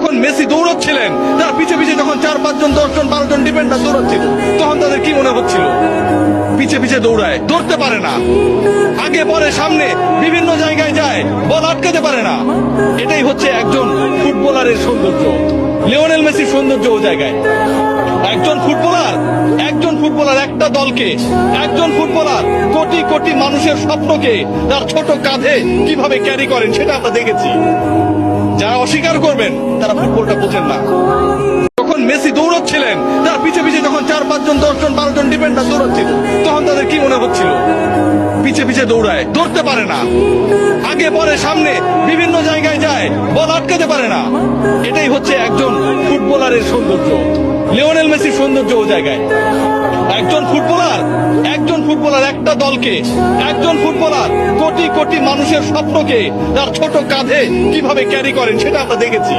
যখন মেসি দৌড়চ্ছিলেন, তার পিছে পিছে যখন 4-5 জন 10 জন 12 জন ডিফেন্ডার দৌড়চ্ছিল, তখন তাদের কি মনে হচ্ছিল? পিছে পিছে দৌড়ায়, ধরতে পারে না, আগে পরে সামনে বিভিন্ন জায়গায় যায়, বল আটকাতে পারে না। এটাই হচ্ছে একজন ফুটবলারের সৌন্দর্য। লিওনেল মেসির সৌন্দর্য ও জায়গায়। একজন ফুটবলার একটা দলকে, একজন ফুটবলার কোটি কোটি মানুষের স্বপ্নকে তার ছোট কাঁধে কিভাবে ক্যারি করেন সেটা আমরা দেখেছি। যারা অস্বীকার করবেন তারা ফুটবলটা বোঝেন না। যখন মেসি দৌড়চ্ছিলেন, তার পিছে পিছে যখন 4-5 জন 10 জন 12 জন ডিফেন্ডার দৌড়চ্ছিল, তখন তাদের কি মনে হচ্ছিল? পিছে পিছে দৌড়ায়, ধরতে পারে না, আগে পরে সামনে বিভিন্ন জায়গায় যায়, বল আটকাতে পারে না। এটাই হচ্ছে একজন ফুটবলারের সৌন্দর্য। লিওনেল মেসির সৌন্দর্য ও জায়গায়। একজন ফুটবলার একটা দলকে, একজন ফুটবলার কোটি কোটি মানুষের স্বপ্নকে তার ছোট কাঁধে কিভাবে ক্যারি করেন সেটা আমরা দেখেছি।